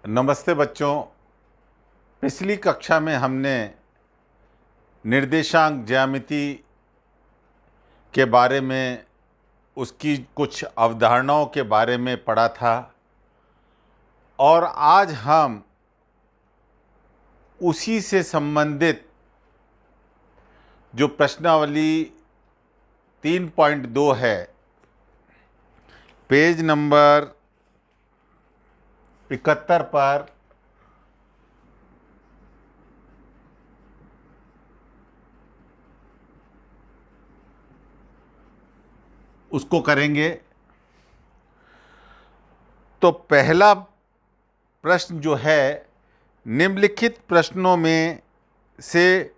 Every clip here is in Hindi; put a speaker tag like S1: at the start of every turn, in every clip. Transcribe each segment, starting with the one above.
S1: नमस्ते बच्चों। पिछली कक्षा में हमने निर्देशांक ज्यामिति के बारे में, उसकी कुछ अवधारणाओं के बारे में पढ़ा था और आज हम उसी से संबंधित जो प्रश्नावली 3.2 है, पेज नंबर 71 पर उसको करेंगे। तो पहला प्रश्न जो है, निम्नलिखित प्रश्नों में से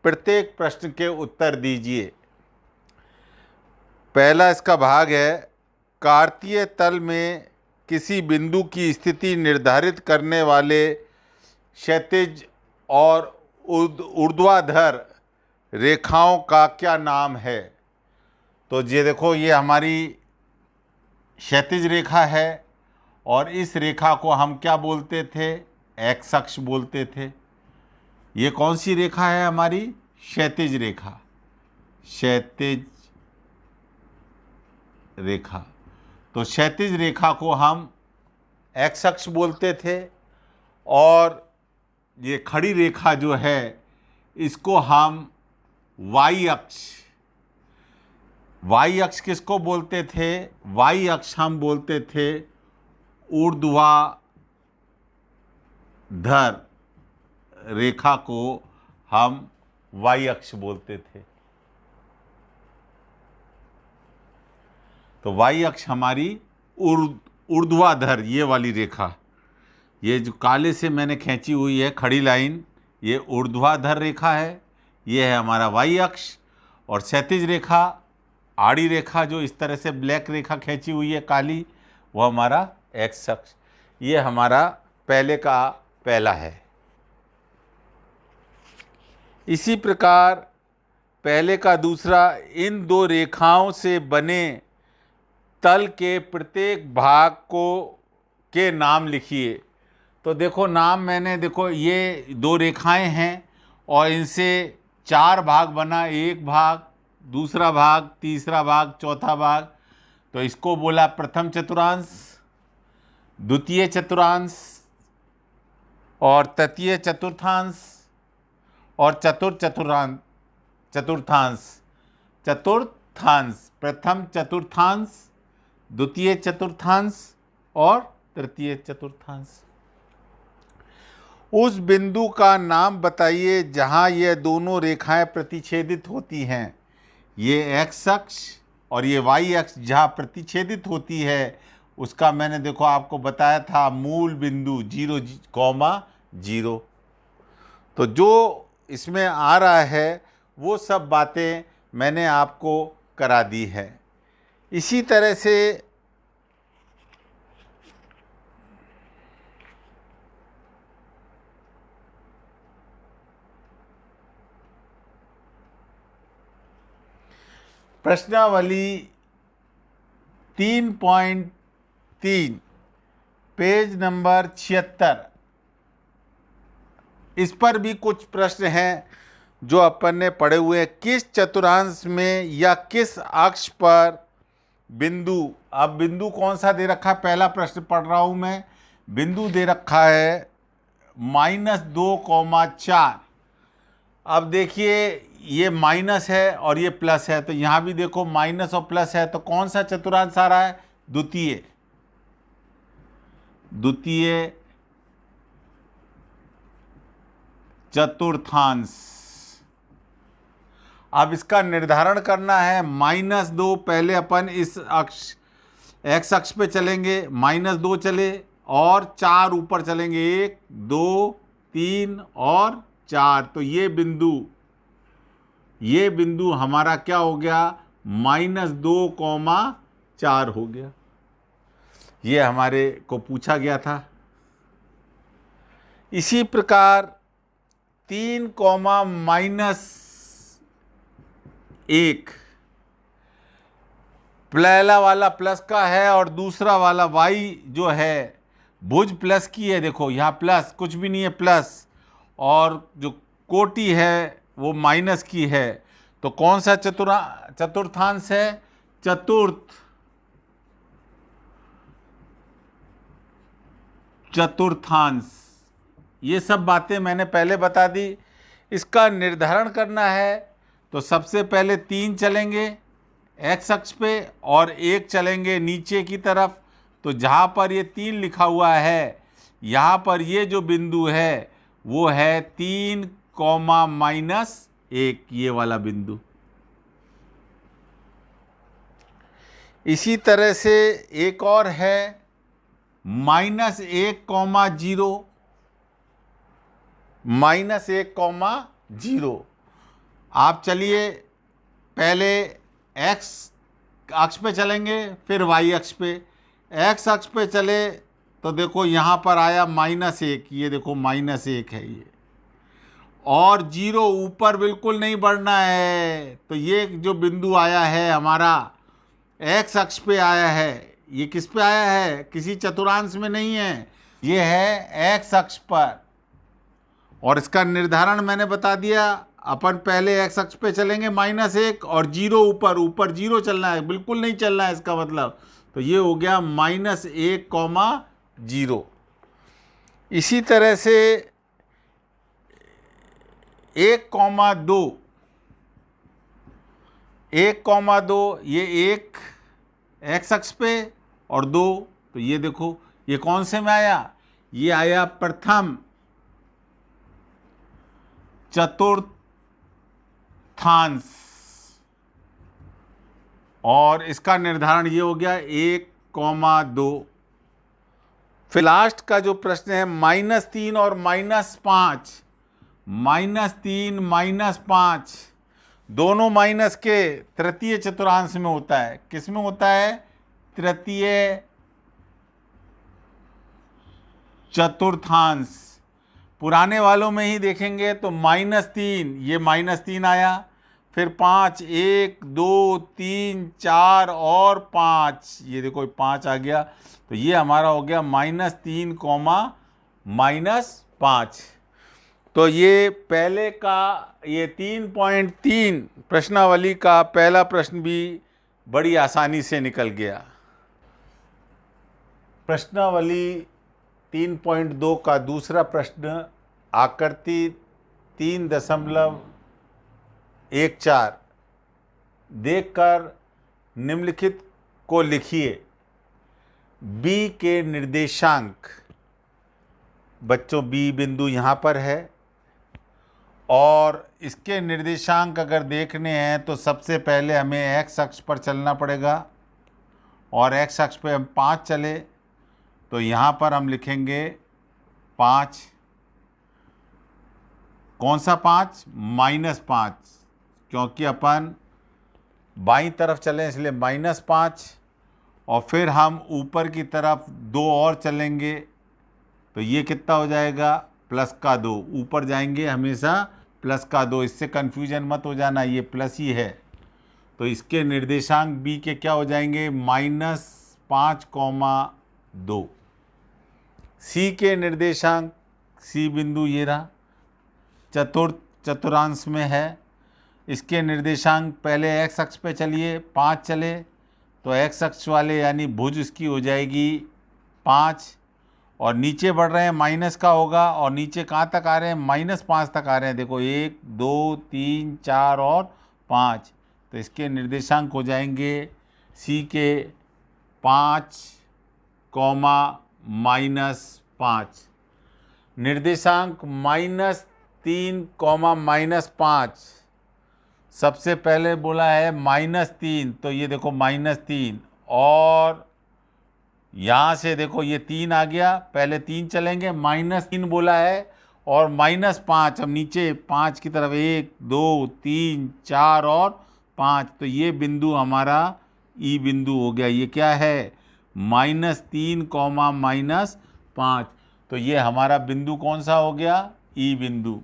S1: प्रत्येक प्रश्न के उत्तर दीजिए। पहला इसका भाग है, कार्तीय तल में किसी बिंदु की स्थिति निर्धारित करने वाले क्षैतिज और ऊर्ध्वाधर रेखाओं का क्या नाम है। तो ये देखो, ये हमारी क्षैतिज रेखा है और इस रेखा को हम क्या बोलते थे? एक्स अक्ष बोलते थे। ये कौन सी रेखा है? हमारी क्षैतिज रेखा, क्षैतिज रेखा। तो क्षैतिज रेखा को हम एक्स अक्ष बोलते थे और ये खड़ी रेखा जो है इसको हम वाई अक्ष, वाई अक्ष किसको बोलते थे? वाई अक्ष हम बोलते थे ऊर्ध्वाधर रेखा को हम वाई अक्ष बोलते थे। तो वाई अक्ष हमारी ऊर्ध्वाधर, ये वाली रेखा, ये जो काले से मैंने खींची हुई है खड़ी लाइन, ये ऊर्ध्वाधर रेखा है, ये है हमारा वाई अक्ष। और क्षैतिज रेखा, आड़ी रेखा जो इस तरह से ब्लैक रेखा खींची हुई है काली, वो हमारा एक्स अक्ष। ये हमारा पहले का पहला है। इसी प्रकार पहले का दूसरा, इन दो रेखाओं से बने तल के प्रत्येक भाग को के नाम लिखिए। तो देखो, नाम मैंने, देखो ये दो रेखाएं हैं और इनसे चार भाग बना, एक भाग, दूसरा भाग, तीसरा भाग, चौथा भाग। तो इसको बोला प्रथम चतुर्थांश, द्वितीय चतुर्थांश और तृतीय चतुर्थांश और चतुर्थांश, प्रथम चतुर्थांश, द्वितीय चतुर्थांश और तृतीय चतुर्थांश। उस बिंदु का नाम बताइए जहां ये दोनों रेखाएं प्रतिच्छेदित होती हैं। ये एक्स अक्ष और ये वाई अक्ष जहां प्रतिच्छेदित होती है, उसका मैंने देखो आपको बताया था मूल बिंदु 0,0। तो जो इसमें आ रहा है वो सब बातें मैंने आपको करा दी है। इसी तरह से प्रश्नावली 3.3 पेज नंबर 76, इस पर भी कुछ प्रश्न हैं जो अपन ने पढ़े हुए हैं। किस चतुर्थांश में या किस अक्ष पर बिंदु, अब बिंदु कौन सा दे रखा है? पहला प्रश्न पढ़ रहा हूं मैं। बिंदु दे रखा है -2,4। अब देखिए, ये माइनस है और ये प्लस है, तो यहां भी देखो माइनस और प्लस है, तो कौन सा चतुर्थांश आ रहा है? द्वितीय चतुर्थांश। अब इसका निर्धारण करना है। -2, पहले अपन इस अक्ष एक्स अक्ष पे चलेंगे, -2 चले और 4 ऊपर चलेंगे, 1, 2, 3 और 4। तो ये बिंदु हमारा क्या हो गया? -2,4 हो गया। ये हमारे को पूछा गया था। इसी प्रकार 3, -1, पहला वाला प्लस का है और दूसरा वाला y जो है भुज प्लस की है, देखो यहाँ प्लस कुछ भी नहीं है प्लस, और जो कोटि है वो माइनस की है। तो कौन सा चतुर्थांश है? चतुर्थांश। ये सब बातें मैंने पहले बता दी। इसका निर्धारण करना है तो सबसे पहले 3 चलेंगे एक्स अक्ष पे और 1 चलेंगे नीचे की तरफ। तो जहाँ पर ये 3 लिखा हुआ है, यहाँ पर ये जो बिंदु है वो है 3 कॉमा -1, ये वाला बिंदु। इसी तरह से एक और है -1,0, -1,0। आप चलिए पहले एक्स अक्ष पे चलेंगे, फिर वाई अक्ष पे। एक्स अक्ष पे चले तो देखो यहाँ पर आया -1, ये देखो -1 है ये, और 0 ऊपर बिल्कुल नहीं बढ़ना है। तो ये जो बिंदु आया है हमारा एक्स अक्ष पे आया है, ये किस पे आया है? किसी चतुर्थांश में नहीं है, ये है एक्स अक्ष पर। और इसका निर्धारण मैंने बता दिया। अपन पहले एक्स अक्ष पे चलेंगे -1 और 0 ऊपर 0 चलना है, बिल्कुल नहीं चलना है इसका मतलब। तो ये हो गया -1,0। इसी तरह से 1,2, 1,2, ये 1 एक्स अक्ष पे और 2, तो ये देखो ये कौन से में आया? ये आया प्रथम चतुर्थांश, और इसका निर्धारण ये हो गया 1,2। फिर लास्ट का जो प्रश्न है -3 और -5, -3 -5 दोनों माइनस के तृतीय चतुर्थांश में होता है। किस में होता है? तृतीय चतुर्थांश। पुराने वालों में ही देखेंगे तो -3, ये -3 आया, फिर 5, 1 2 3 4 और 5, ये देखो 5 आ गया। तो ये हमारा हो गया -3, -5। तो ये पहले का ये 3.3 प्रश्नावली का पहला प्रश्न भी बड़ी आसानी से निकल गया। प्रश्नावली 3.2 का दूसरा प्रश्न, आकृति 3.14 देखकर निम्नलिखित को लिखिए। बी के निर्देशांक, बच्चों बी बिंदु यहाँ पर है, और इसके निर्देशांक अगर देखने हैं तो सबसे पहले हमें एक्स अक्ष पर चलना पड़ेगा, और एक्स अक्ष पे हम 5 चले तो यहाँ पर हम लिखेंगे 5। कौन सा 5? -5, क्योंकि अपन बाईं तरफ चलें इसलिए -5। और फिर हम ऊपर की तरफ 2 और चलेंगे तो ये कितना हो जाएगा? +2। ऊपर जाएंगे हमेशा +2, इससे कन्फ्यूजन मत हो जाना, ये प्लस ही है। तो इसके निर्देशांक बी के क्या हो जाएंगे? -5,2। सी के निर्देशांक, सी बिंदु ये रहा, चतुर्थांश में है। इसके निर्देशांक पहले एक्स अक्ष पे चलिए, 5 चले तो एक्स अक्ष वाले यानी भुज इसकी हो जाएगी 5, और नीचे बढ़ रहे हैं माइनस का होगा, और नीचे कहाँ तक आ रहे हैं? -5 तक आ रहे हैं। देखो 1 2 3 4 और 5, तो इसके निर्देशांक हो जाएंगे सी के 5, -5। निर्देशांक -3, -5, सबसे पहले बोला है -3, तो ये देखो -3, और यहाँ से देखो ये 3 आ गया, पहले 3 चलेंगे, -3 बोला है, और -5 हम नीचे 5 की तरफ 1 2 3 4 और 5, तो ये बिंदु हमारा ई बिंदु हो गया। ये क्या है? -3, -5, तो ये हमारा बिंदु कौन सा हो गया? ई बिंदु।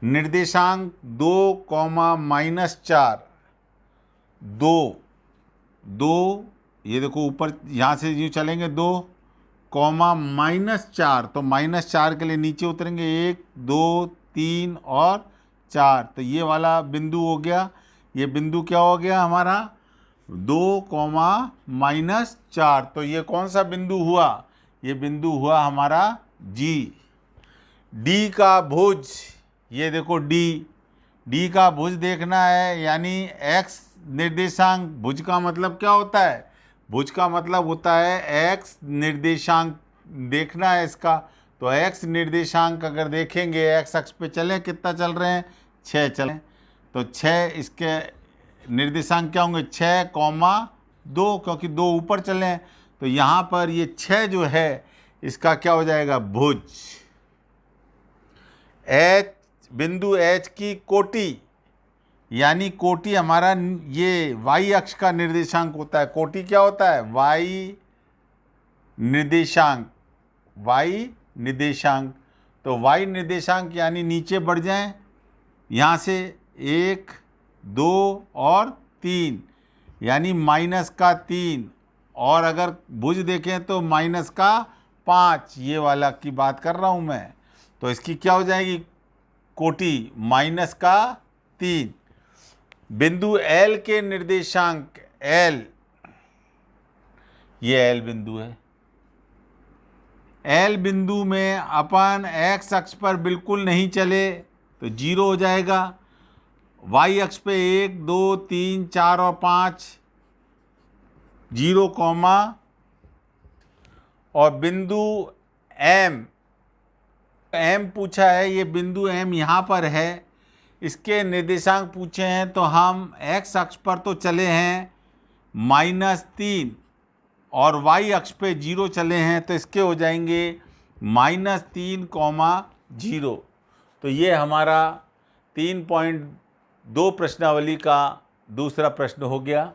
S1: निर्देशांक 2, -4, 2, ये देखो ऊपर यहाँ से यूँ चलेंगे 2, कॉमा -4, तो -4 के लिए नीचे उतरेंगे 1 2 3 और 4, तो ये वाला बिंदु हो गया। ये बिंदु क्या हो गया हमारा 2, -4, तो ये कौन सा बिंदु हुआ, ये बिंदु हुआ हमारा जी। डी का भुज, ये देखो डी का भुज देखना है, यानी एक्स निर्देशांक। भुज का मतलब क्या होता है, भुज का मतलब होता है एक्स निर्देशांक देखना है इसका। तो एक्स निर्देशांक अगर देखेंगे, एक्स अक्ष पे चलें, कितना चल रहे हैं 6 चलें, तो 6 इसके निर्देशांक क्या होंगे 6,2, क्योंकि 2 ऊपर चले हैं, तो यहाँ पर ये 6 जो है इसका क्या हो जाएगा भुज। एच, बिंदु एच की कोटि, यानी कोटि हमारा ये वाई अक्ष का निर्देशांक होता है। कोटि क्या होता है, वाई निर्देशांक, वाई निर्देशांक। तो वाई निर्देशांक यानी नीचे बढ़ जाएं यहाँ से 1 2 और 3, यानी -3, और अगर भुज देखें तो -5, ये वाला की बात कर रहा हूँ मैं। तो इसकी क्या हो जाएगी कोटि -3। बिंदु एल के निर्देशांक एल, ये एल बिंदु है। एल बिंदु में अपन एक्स अक्ष पर बिल्कुल नहीं चले तो 0 हो जाएगा। वाई अक्ष पे 1 2 3 4 और 5 0, और बिंदु एम पूछा है, ये बिंदु एम यहाँ पर है, इसके निर्देशांक पूछे हैं, तो हम एक्स अक्ष पर तो चले हैं -3 और वाई अक्ष पे 0 चले हैं, तो इसके हो जाएंगे -3, 0। तो ये हमारा 3.2 प्रश्नावली का दूसरा प्रश्न हो गया।